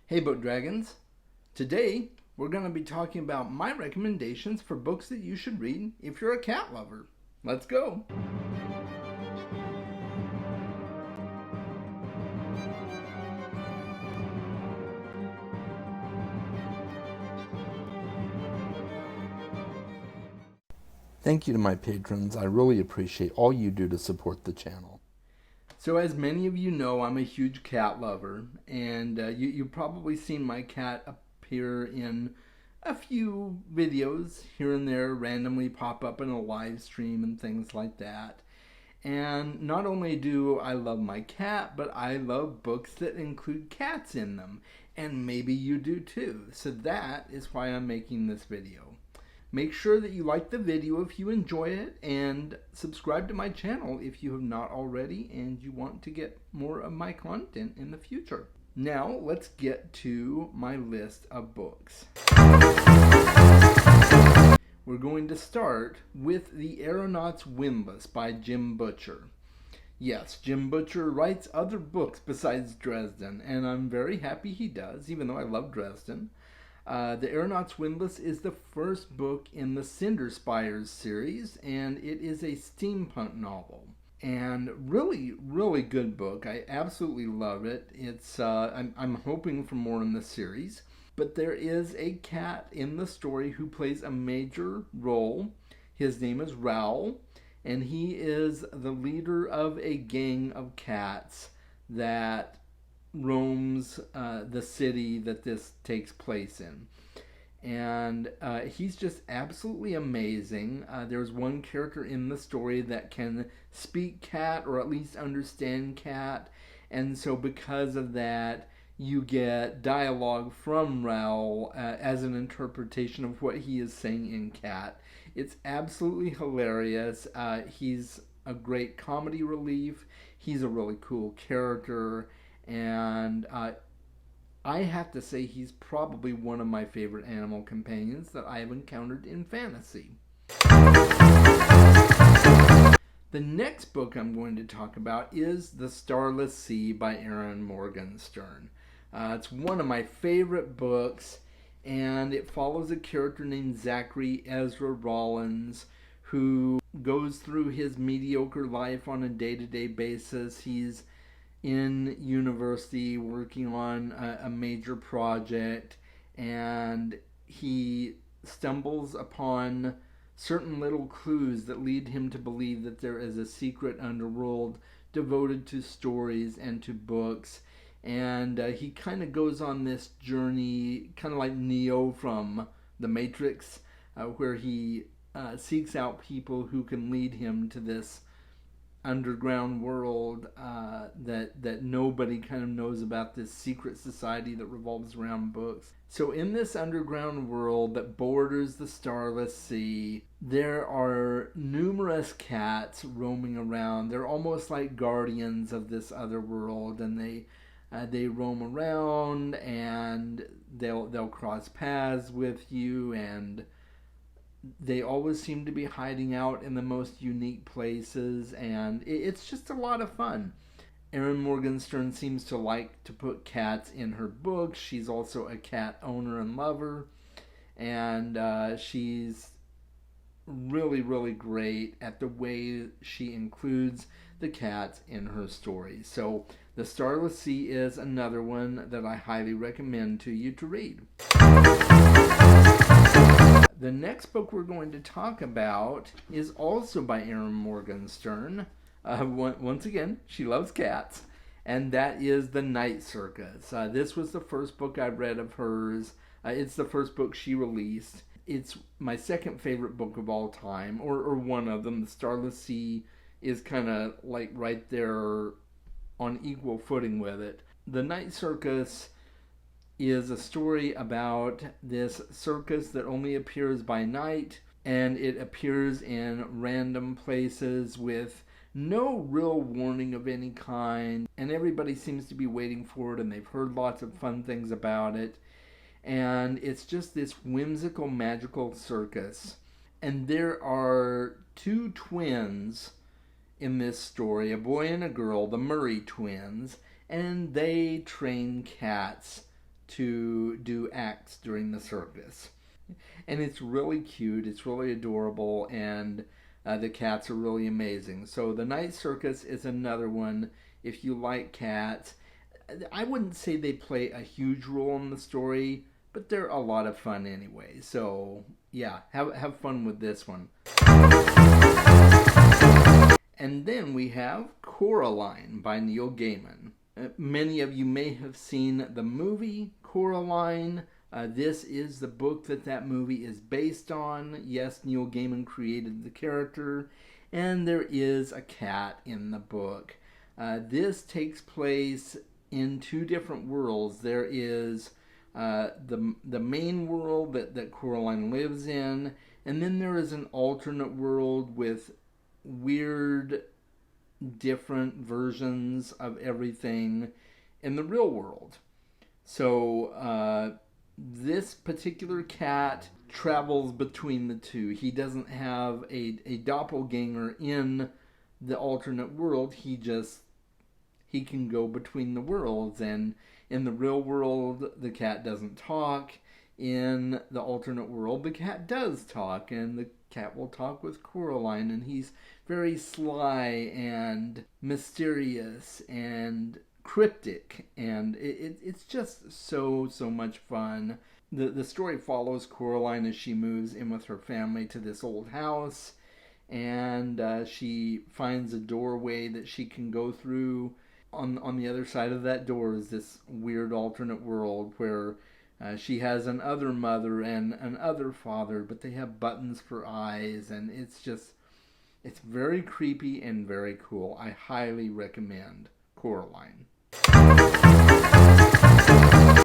Hey Boat Dragons! Today we're going to be talking about my recommendations for books that you should read if you're a cat lover. Let's go! Thank you to my patrons. I really appreciate all you do to support the channel. So as many of you know, I'm a huge cat lover, and you've probably seen my cat appear in a few videos here and there, randomly pop up in a live stream and things like that. And not only do I love my cat, but I love books that include cats in them. And maybe you do too. So that is why I'm making this video. Make sure that you like the video if you enjoy it, and subscribe to my channel if you have not already and you want to get more of my content in the future. Now let's get to my list of books. We're going to start with The Aeronaut's Windlass by Jim Butcher. Yes, Jim Butcher writes other books besides Dresden, and I'm very happy he does, even though I love Dresden. The Aeronaut's Windlass is the first book in the Cinder Spires series, and it is a steampunk novel. And really, really good book. I absolutely love it. I'm hoping for more in the series. But there is a cat in the story who plays a major role. His name is Raoul, and he is the leader of a gang of cats that roams the city that this takes place in. And he's just absolutely amazing. There's one character in the story that can speak cat, or at least understand cat, and so because of that, you get dialogue from Raoul as an interpretation of what he is saying in cat. It's absolutely hilarious. He's a great comedy relief. He's a really cool character, and I have to say he's probably one of my favorite animal companions that I have encountered in fantasy. The next book I'm going to talk about is The Starless Sea by Erin Morgenstern. It's one of my favorite books, and it follows a character named Zachary Ezra Rollins, who goes through his mediocre life on a day-to-day basis. He's in university working on a major project, and he stumbles upon certain little clues that lead him to believe that there is a secret underworld devoted to stories and to books. And he kind of goes on this journey, kind of like Neo from The Matrix, where he seeks out people who can lead him to this underground world that nobody kind of knows about, this secret society that revolves around books. So in this underground world that borders the Starless Sea, there are numerous cats roaming around. They're almost like guardians of this other world, and they roam around, and they'll cross paths with you, and they always seem to be hiding out in the most unique places, and it's just a lot of fun. Erin Morgenstern seems to like to put cats in her books. She's also a cat owner and lover, and she's really, really great at the way she includes the cats in her stories. So The Starless Sea is another one that I highly recommend to you to read. The next book we're going to talk about is also by Erin Morgenstern. Once again, she loves cats, and that is The Night Circus. This was the first book I read of hers. It's the first book she released. It's my second favorite book of all time, or one of them. The Starless Sea is kind of like right there on equal footing with it. The Night Circus is a story about this circus that only appears by night, and it appears in random places with no real warning of any kind, and everybody seems to be waiting for it, and they've heard lots of fun things about it, and it's just this whimsical, magical circus. And there are two twins in this story, a boy and a girl, the Murray twins, and they train cats to do acts during the circus. And it's really cute, it's really adorable, and the cats are really amazing. So the Night Circus is another one if you like cats. I wouldn't say they play a huge role in the story, but they're a lot of fun anyway. So yeah, have fun with this one. And then we have Coraline by Neil Gaiman. Many of you may have seen the movie Coraline. This is the book that movie is based on. Yes, Neil Gaiman created the character, and there is a cat in the book. This takes place in two different worlds. There is the main world that Coraline lives in, and then there is an alternate world with weird, different versions of everything in the real world. So this particular cat travels between the two. He doesn't have a doppelganger in the alternate world. He can go between the worlds, and in the real world the cat doesn't talk. In the alternate world the cat does talk, and the cat will talk with Coraline, and he's very sly and mysterious and cryptic, and it's just so much fun. The story follows Coraline as she moves in with her family to this old house, and she finds a doorway that she can go through. On the other side of that door is this weird alternate world where she has an other mother and an other father, but they have buttons for eyes, and it's very creepy and very cool. I highly recommend Coraline.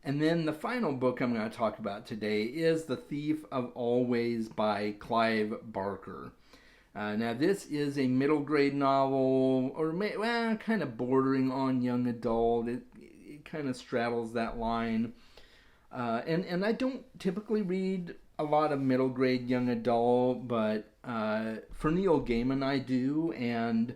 And then the final book I'm going to talk about today is The Thief of Always by Clive Barker. Now this is a middle grade novel, or kind of bordering on young adult. It kind of straddles that line. And I don't typically read a lot of middle grade young adult, but for Neil Gaiman I do, and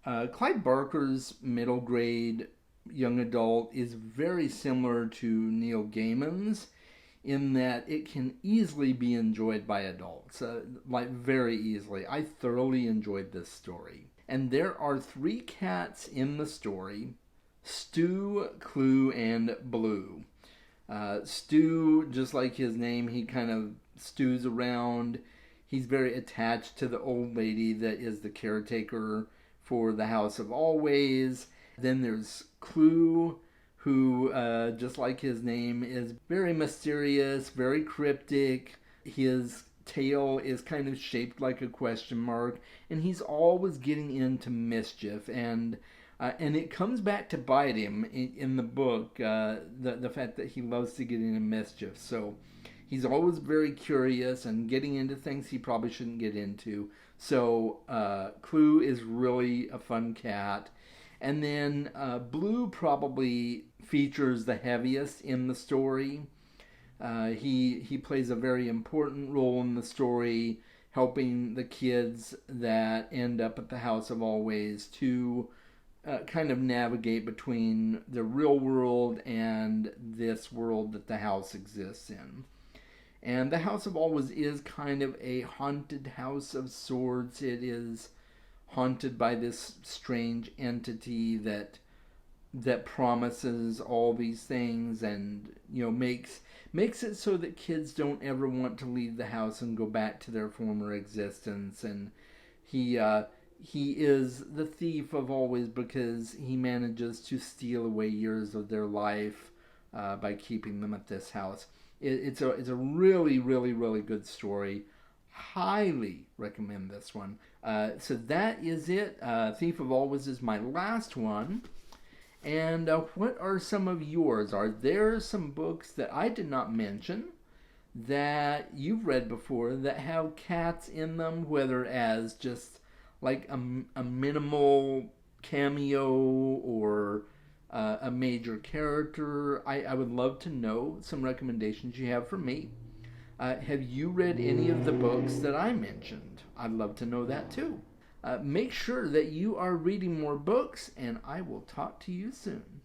Clive Barker's middle grade young adult is very similar to Neil Gaiman's in that it can easily be enjoyed by adults, like very easily. I thoroughly enjoyed this story. And there are 3 cats in the story: Stu, Clue, and Blue. Stu, just like his name, he kind of stews around. He's very attached to the old lady that is the caretaker for the House of Always. Then there's Clue, who, just like his name, is very mysterious, very cryptic. His tail is kind of shaped like a question mark, and he's always getting into mischief, and it comes back to bite him in the book, the fact that he loves to get into mischief. So he's always very curious and getting into things he probably shouldn't get into. So Clue is really a fun cat. And then Blue probably features the heaviest in the story. He plays a very important role in the story, helping the kids that end up at the House of Always to kind of navigate between the real world and this world that the house exists in. And the House of Always is kind of a haunted house of sorts. It is haunted by this strange entity that promises all these things, and makes it so that kids don't ever want to leave the house and go back to their former existence. And he is the thief of always because he manages to steal away years of their life by keeping them at this house. It's a really, really, really good story. Highly recommend this one. So that is it. Thief of Always is my last one. And what are some of yours? Are there some books that I did not mention that you've read before that have cats in them, whether as just like a minimal cameo or a major character? I would love to know some recommendations you have for me. Have you read any of the books that I mentioned? I'd love to know that too. Make sure that you are reading more books, and I will talk to you soon.